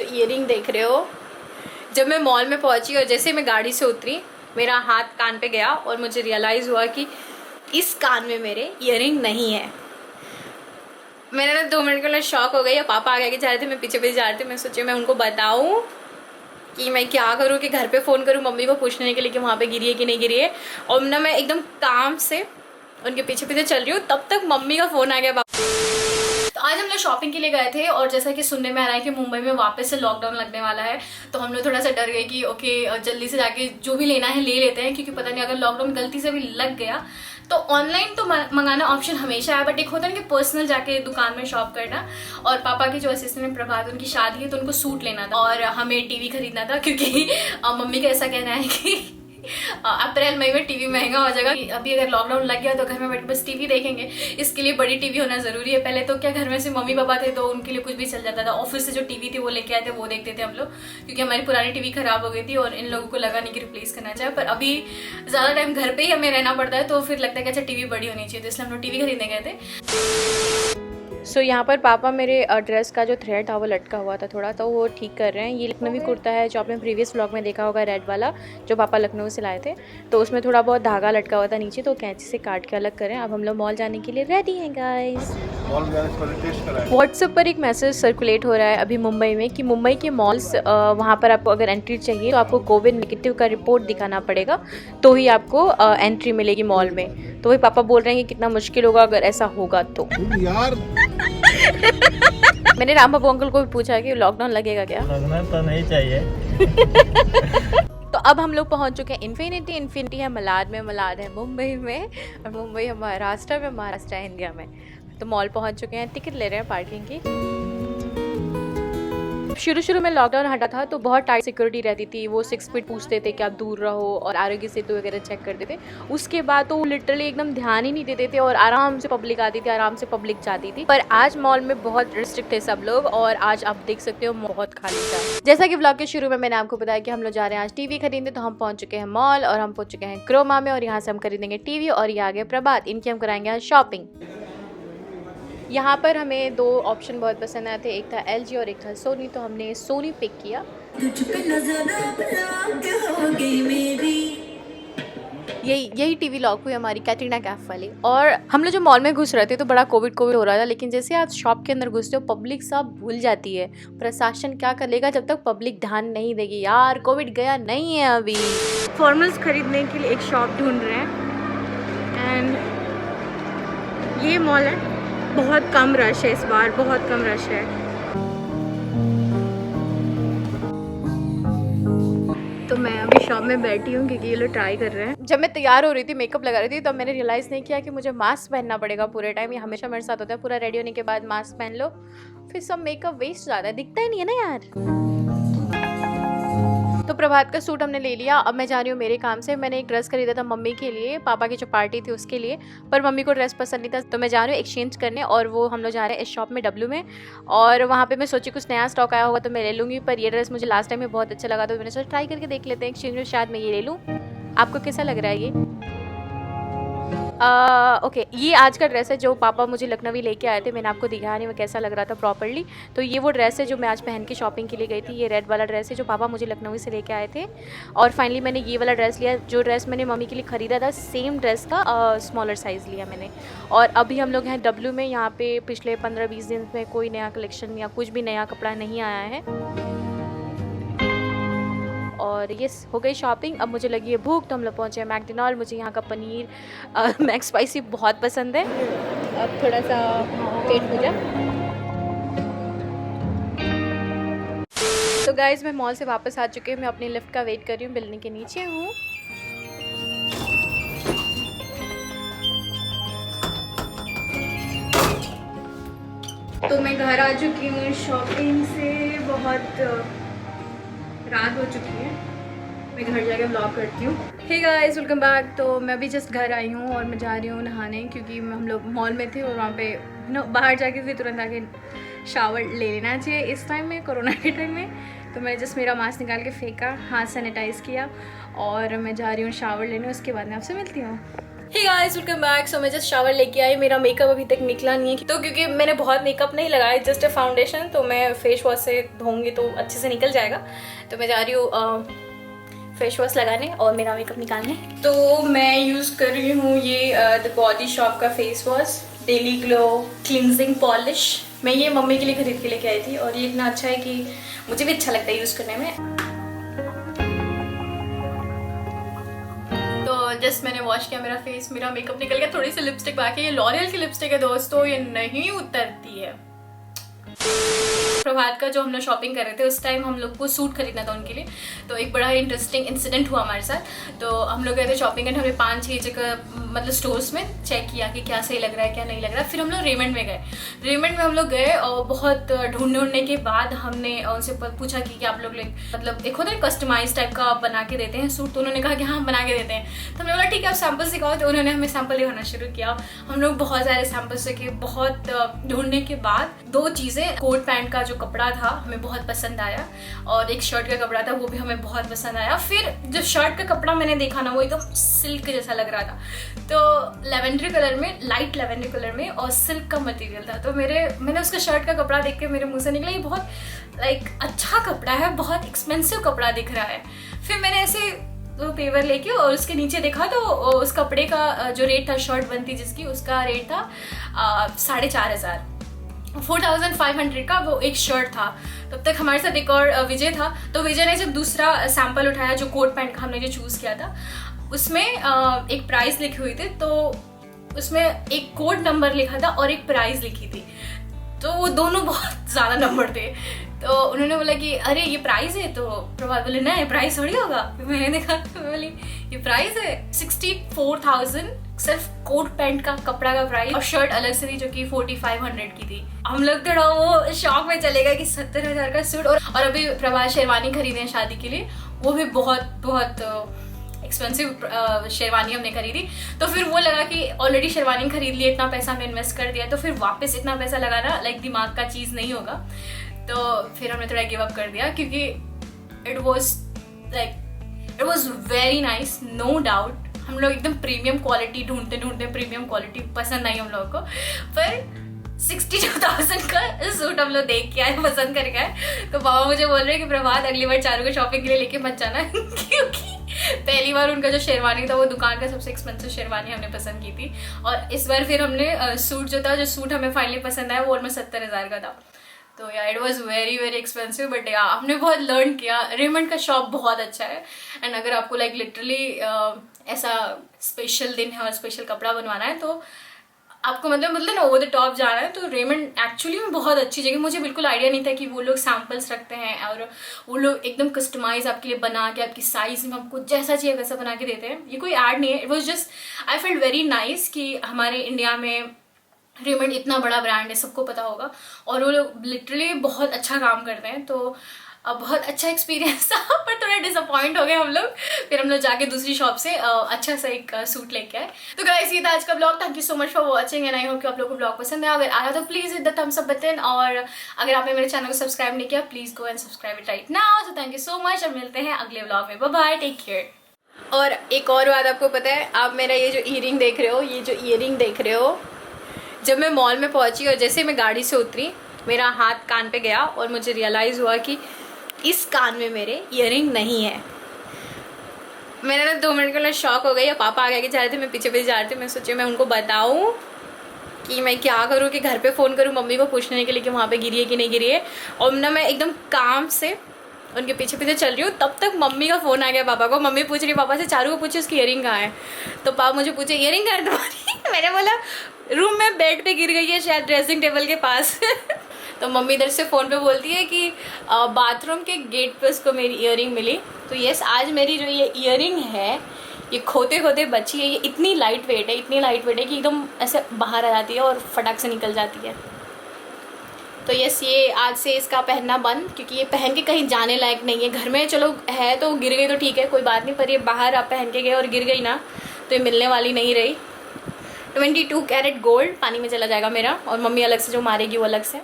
Earring देख रहे हो। जब मैं मॉल में पहुंची और जैसे मैं गाड़ी से उतरी, मेरा हाथ कान पे गया और मुझे रियलाइज़ हुआ कि इस कान में मेरे ईयरिंग नहीं है। मैंने ना 2 मिनट के लिए शॉक हो गई। और पापा आगे आगे जा रहे थे, मैं पीछे पीछे जा रही थी। मैं सोची मैं उनको बताऊं कि मैं क्या करूं, कि घर पे फ़ोन करूं मम्मी को पूछने के लिए कि वहाँ पे गिरी है कि नहीं गिरी है। और ना मैं एकदम काम से उनके पीछे पीछे चल रही हूँ, तब तक मम्मी का फ़ोन आ गया। तो आज हम लोग शॉपिंग के लिए गए थे और जैसा कि सुनने में आ रहा है कि मुंबई में वापस से लॉकडाउन लगने वाला है, तो हम लोग थोड़ा सा डर गए कि ओके जल्दी से जाके जो भी लेना है ले लेते हैं, क्योंकि पता नहीं अगर लॉकडाउन गलती से भी लग गया तो ऑनलाइन तो मंगाना ऑप्शन हमेशा है, बट एक होता है कि पर्सनल जाके दुकान में शॉप करना। और पापा की जो असिस्टेंट है प्रभात, उनकी शादी है तो उनको सूट लेना था और हमें टीवी खरीदना था, क्योंकि मम्मी का ऐसा कहना है कि अप्रैल मई में टीवी महंगा हो जाएगा। अभी अगर लॉकडाउन लग गया तो घर में बैठ बस टीवी देखेंगे, इसके लिए बड़ी टीवी होना जरूरी है। पहले तो क्या घर में से मम्मी पापा थे तो उनके लिए कुछ भी चल जाता था, ऑफिस से जो टीवी थी वो लेके आए थे, वो देखते थे हम लोग, क्योंकि हमारी पुरानी टीवी खराब हो गई थी और इन लोगों को लगा नहीं कि रिप्लेस करना चाहिए। पर अभी ज्यादा टाइम घर पे ही हमें रहना पड़ता है तो फिर लगता है कि अच्छा टीवी बड़ी होनी चाहिए, तो इसलिए हम लोग टीवी खरीदने गए थे। सो यहाँ पर पापा मेरे ड्रेस का जो थ्रेड था वो लटका हुआ था थोड़ा, तो वो ठीक कर रहे हैं। ये लखनवी कुर्ता है जो आपने प्रीवियस व्लॉग में देखा होगा, रेड वाला जो पापा लखनऊ से लाए थे, तो उसमें थोड़ा बहुत धागा लटका हुआ था नीचे, तो कैंची से काट के अलग करें। अब हम लोग मॉल जाने के लिए रेडी हैं गाइस। व्हाट्सएप पर एक मैसेज सर्कुलेट हो रहा है अभी मुंबई में कि मुंबई के मॉल्स वहाँ पर आपको अगर एंट्री चाहिए तो आपको कोविड नेगेटिव का रिपोर्ट दिखाना पड़ेगा, तो ही आपको एंट्री मिलेगी मॉल में। तो वही पापा बोल रहे हैं कि कितना मुश्किल होगा अगर ऐसा होगा तो। यार मैंने राम बाबू अंकल को भी पूछा कि लॉकडाउन लगेगा क्या? लगना तो नहीं चाहिए। तो अब हम लोग पहुंच चुके हैं इन्फिनिटी है मलाड में, मलाड है मुंबई में, और मुंबई है महाराष्ट्र में, महाराष्ट्र है इंडिया में। तो मॉल पहुंच चुके हैं, टिकट ले रहे हैं पार्किंग की। शुरू में लॉकडाउन हटा था तो बहुत टाइट सिक्योरिटी रहती थी, वो 6 फीट पूछते थे कि आप दूर रहो और आरोग्य सेतु वगैरह चेक करते थे। उसके बाद तो लिटरली एकदम ध्यान ही नहीं देते थे और आराम से पब्लिक आती थी, आराम से पब्लिक जाती थी। पर आज मॉल में बहुत रिस्ट्रिक्ट थे सब लोग और आज आप देख सकते हो बहुत खाली था। जैसा कि व्लॉग के शुरू में मैंने आपको बताया कि हम लोग जा रहे हैं आज टीवी खरीदने, तो हम पहुंच चुके हैं मॉल और हम पहुंच चुके हैं क्रोमा में, और यहाँ से हम खरीदेंगे टीवी। और ये आ गए प्रभात, इनकी हम कराएंगे आज शॉपिंग। यहाँ पर हमें 2 ऑप्शन बहुत पसंद आए थे, एक था LG और एक था सोनी, तो हमने सोनी पिक किया। यही टीवी लॉक हुई हमारी, कैटरीना कैफ वाली। और हम लोग जो मॉल में घुस रहे थे तो बड़ा कोविड हो रहा था, लेकिन जैसे आज शॉप के अंदर घुसते हो पब्लिक सब भूल जाती है। प्रशासन क्या कर लेगा जब तक पब्लिक ध्यान नहीं देगी? यार कोविड गया नहीं है अभी। फॉर्मल्स खरीदने के लिए एक शॉप ढूंढ रहे हैं एंड ये मॉल है, बहुत कम रश है इस बार, बहुत कम रश है। तो मैं अभी शॉप में बैठी हूँ क्योंकि ये लोग ट्राई कर रहे हैं। जब मैं तैयार हो रही थी, मेकअप लगा रही थी, तो मैंने रियलाइज़ नहीं किया कि मुझे मास्क पहनना पड़ेगा पूरे टाइम। ये हमेशा मेरे साथ होता है, पूरा रेडी होने के बाद मास्क पहन लो, फिर सब मेकअप वेस्ट जाता है, दिखता ही नहीं है ना यार। तो प्रभात का सूट हमने ले लिया। अब मैं जा रही हूँ मेरे काम से। मैंने एक ड्रेस खरीदा था मम्मी के लिए, पापा की जो पार्टी थी उसके लिए, पर मम्मी को ड्रेस पसंद नहीं था, तो मैं जा रही हूँ एक्सचेंज करने। और वो हम लोग जा रहे हैं इस शॉप में W में, और वहाँ पे मैं सोची कुछ नया स्टॉक आया होगा तो मैं ले लूँगी। पर ये ड्रेस मुझे लास्ट टाइम में बहुत अच्छा लगा, तो मैंने सोचा ट्राई करके देख लेते हैं एक्सचेंज में, शायद मैं ये ले लूँ। आपको कैसा लग रहा है ये? ओके, ये आज का ड्रेस है जो पापा मुझे लखनवी लेके आए थे। मैंने आपको दिखाया नहीं वो कैसा लग रहा था प्रॉपर्ली। तो ये वो ड्रेस है जो मैं आज पहन के शॉपिंग के लिए गई थी। ये रेड वाला ड्रेस है जो पापा मुझे लखनवी से लेके आए थे। और फाइनली मैंने ये वाला ड्रेस लिया, जो ड्रेस मैंने मम्मी के लिए ख़रीदा था, सेम ड्रेस का स्मॉलर साइज़ लिया मैंने। और अभी हम लोग हैं W में। यहाँ पे पिछले 15-20 दिन में कोई नया कलेक्शन या कुछ भी नया कपड़ा नहीं आया है। और ये हो गई शॉपिंग। अब मुझे लगी है भूख, तो हम लोग पहुँचे हैं मैकडोनल्ड। मुझे यहाँ का पनीर मैक स्पाइसी बहुत पसंद है। अब थोड़ा सा पेट पूजा। तो गाइज मैं मॉल से वापस आ चुकी हूँ, मैं अपनी लिफ्ट का वेट कर रही हूँ, बिल्डिंग के नीचे हूँ। तो मैं घर आ चुकी हूँ शॉपिंग से, बहुत रात हो चुकी है। मैं घर जाके व्लॉग करती हूँ। Hey guys, welcome back. तो मैं भी जस्ट घर आई हूँ और मैं जा रही हूँ नहाने, क्योंकि हम लोग मॉल में थे और वहाँ पे बाहर जाके फिर तुरंत आके शावर ले लेना चाहिए इस टाइम में, कोरोना के टाइम में। तो मैंने जस्ट मेरा मास्क निकाल के फेंका, हाथ सैनिटाइज़ किया और मैं जा रही हूँ शावर लेने। उसके बाद मैं आपसे मिलती हूँ। Hey guys, welcome back. So मैं जस्ट शावर लेके आई। मेरा मेकअप अभी तक निकला नहीं है तो क्योंकि मैंने बहुत मेकअप नहीं लगाया, जस्ट अ फाउंडेशन, तो मैं फेस वॉश से धोऊंगी तो अच्छे से निकल जाएगा। तो मैं जा रही हूँ फेस वॉश लगाने और मेरा मेकअप निकालने। तो मैं यूज़ कर रही हूँ ये द बॉडी शॉप का face wash, daily glow cleansing polish. मैं ये मम्मी के लिए खरीद के लेके आई थी और ये इतना अच्छा है कि मुझे भी अच्छा लगता है यूज़ करने में। जस्ट मैंने वॉश किया मेरा फेस, मेरा मेकअप निकल गया। थोड़ी सी लिपस्टिक बाकी, ये लॉरियल की लिपस्टिक है दोस्तों, ये नहीं उतरती है। प्रभात का जो हम लोग शॉपिंग कर रहे थे उस टाइम हम लोग को सूट खरीदना था उनके लिए, तो एक बड़ा ही इंटरेस्टिंग इंसिडेंट हुआ हमारे साथ। तो हम लोग गए थे शॉपिंग करने, हमने 5-6 जगह मतलब स्टोर्स में चेक किया कि क्या सही लग रहा है क्या नहीं लग रहा है। फिर हम लोग रेमंड में गए। रेमंड में हम लोग गए और बहुत ढूंढने के बाद हमने उनसे पूछा कि आप लोग मतलब एक होता है कस्टमाइज टाइप का आप बना के देते हैं सूट, तो उन्होंने कहा कि हाँ बना के देते हैं। तो हमने बोला ठीक है आप सैम्पल दिखाओ, तो उन्होंने हमें सैम्पल दिखाना शुरू किया। हम लोग बहुत सारे सैम्पल सीखे, बहुत ढूंढने के बाद 2 चीज़ें, कोट पैंट का जो कपड़ा था हमें बहुत पसंद आया और एक शर्ट का कपड़ा था वो भी हमें बहुत पसंद आया। फिर जो शर्ट का कपड़ा मैंने देखा ना वो एकदम सिल्क जैसा लग रहा था, तो लेवेंडर कलर में, लाइट लेवेंडर कलर में और सिल्क का मटेरियल था। तो मैंने उसका शर्ट का कपड़ा देख के मेरे मुंह से निकला ये बहुत अच्छा कपड़ा है, बहुत एक्सपेंसिव कपड़ा दिख रहा है। फिर मैंने ऐसे तो पेपर लेके और उसके नीचे देखा तो उस कपड़े का जो रेट था, शर्ट बनती जिसकी, उसका रेट था 4,500, 4,500 का वो एक शर्ट था। तब तक हमारे साथ एक और विजय था, तो विजय ने जब दूसरा सैंपल उठाया जो कोट पैंट का हमने जो चूज़ किया था, उसमें एक प्राइस लिखी हुई थी, तो उसमें एक कोड नंबर लिखा था और एक प्राइस लिखी थी, तो वो दोनों बहुत ज़्यादा नंबर थे। तो उन्होंने बोला कि अरे ये प्राइस है, तो प्रभात बोले नहीं प्राइस थोड़ी होगा। मैंने देखा तो मैं बोली ये प्राइस है 64,000 सिर्फ कोट पैंट का कपड़ा का प्राइस, और शर्ट अलग से थी जो कि 4,500 की थी। हम लोग थोड़ा वो शौक में चले गए कि 70,000 का सूट। और अभी प्रभात शेरवानी खरीदे हैं शादी के लिए, वो भी बहुत एक्सपेंसिव शेरवानी हमने खरीदी। तो फिर वो लगा कि ऑलरेडी शेरवानी खरीद ली, इतना पैसा हमने इन्वेस्ट कर दिया, तो फिर वापस इतना पैसा लगाना दिमाग का चीज़ नहीं होगा। तो फिर हमने थोड़ा गिव अप कर दिया क्योंकि it was very nice, no doubt. हम लोग एकदम प्रीमियम क्वालिटी ढूंढते प्रीमियम क्वालिटी पसंद आई हम लोगों को, पर 62,000 का सूट हम लोग देख के आए, पसंद करके आए। तो पापा मुझे बोल रहे हैं कि प्रभात अगली बार चारों को शॉपिंग के लिए लेके मत जाना क्योंकि पहली बार उनका जो शेरवानी था वो दुकान का सबसे एक्सपेंसिव शेरवानी हमने पसंद की थी, और इस बार फिर हमने जो सूट हमें फाइनली पसंद आया वो ऑलमोस्ट 70,000 का था। तो या it was very expensive, but या हमने बहुत लर्न किया। रेमंड का शॉप बहुत अच्छा है, एंड अगर आपको लिटरली ऐसा स्पेशल दिन है और स्पेशल कपड़ा बनवाना है तो आपको मतलब ना ओवर द टॉप जाना है, तो रेमंड एक्चुअली में बहुत अच्छी जगह। मुझे बिल्कुल आइडिया नहीं था कि वो लोग सैम्पल्स रखते हैं और वो लोग एकदम कस्टमाइज आपके लिए बना के आपकी साइज में आपको जैसा चाहिए वैसा बना के देते हैं। ये कोई ऐड नहीं है, it was just I felt very nice कि हमारे इंडिया में रेमंड इतना बड़ा ब्रांड है, सबको पता होगा, और वो लोग लिटरली बहुत अच्छा काम करते हैं। तो अब बहुत अच्छा एक्सपीरियंस था, पर थोड़ा डिसअपॉइंट हो गए हम लोग। फिर हम लोग जाके दूसरी शॉप से अच्छा सा एक सूट लेके आए। तो गाइस ये था आज का blog. Thank you so much for watching, and I hope कि आप लोगों को ब्लॉग पसंद है। अगर आया तो please hit the thumbs up button, और अगर आपने मेरे चैनल को सब्सक्राइब नहीं किया please go and subscribe it right now. So thank you so much, और मिलते हैं अगले ब्लॉग में। Bye bye, take care. और एक और बात आपको पता है, आप मेरा ये जो ईयरिंग देख रहे हो, जब मैं मॉल में पहुंची और जैसे मैं गाड़ी से उतरी मेरा हाथ कान पे गया और मुझे रियलाइज़ हुआ कि इस कान में मेरे ईयरिंग नहीं है। मैंने ना 2 मिनट के लिए शॉक हो गई। और पापा आगे जा रहे थे, मैं पीछे जा रही थी। मैं सोची मैं उनको बताऊं कि मैं क्या करूं, कि घर पे फ़ोन करूं मम्मी को पूछने के लिए कि वहाँ पे गिरी है कि नहीं गिरी है। और ना मैं एकदम काम से उनके पीछे चल रही हूँ, तब तक मम्मी का फ़ोन आ गया पापा को। मम्मी पूछ रही पापा से, चारू को पूछे उसकी ईयरिंग कहाँ है। तो पापा मुझे पूछे ईयरिंग कहाँ है तुम्हारी। मैंने बोला रूम में बेड पे गिर गई है शायद, ड्रेसिंग टेबल के पास। तो मम्मी इधर से फ़ोन पे बोलती है कि बाथरूम के गेट पे उसको मेरी ईयरिंग मिली। तो यस, आज मेरी जो ये ईयरिंग है ये खोते बची है। ये इतनी लाइट वेट है कि एकदम ऐसे बाहर आ जाती है और फटाक से निकल जाती है। तो यस, ये आज से इसका पहनना बंद, क्योंकि ये पहन के कहीं जाने लायक नहीं है। घर में चलो है तो गिर गई तो ठीक है, कोई बात नहीं, पर ये बाहर आप पहन के गए और गिर गई ना तो ये मिलने वाली नहीं रही। 22 कैरेट गोल्ड पानी में चला जाएगा मेरा, और मम्मी अलग से जो मारेगी वो अलग से।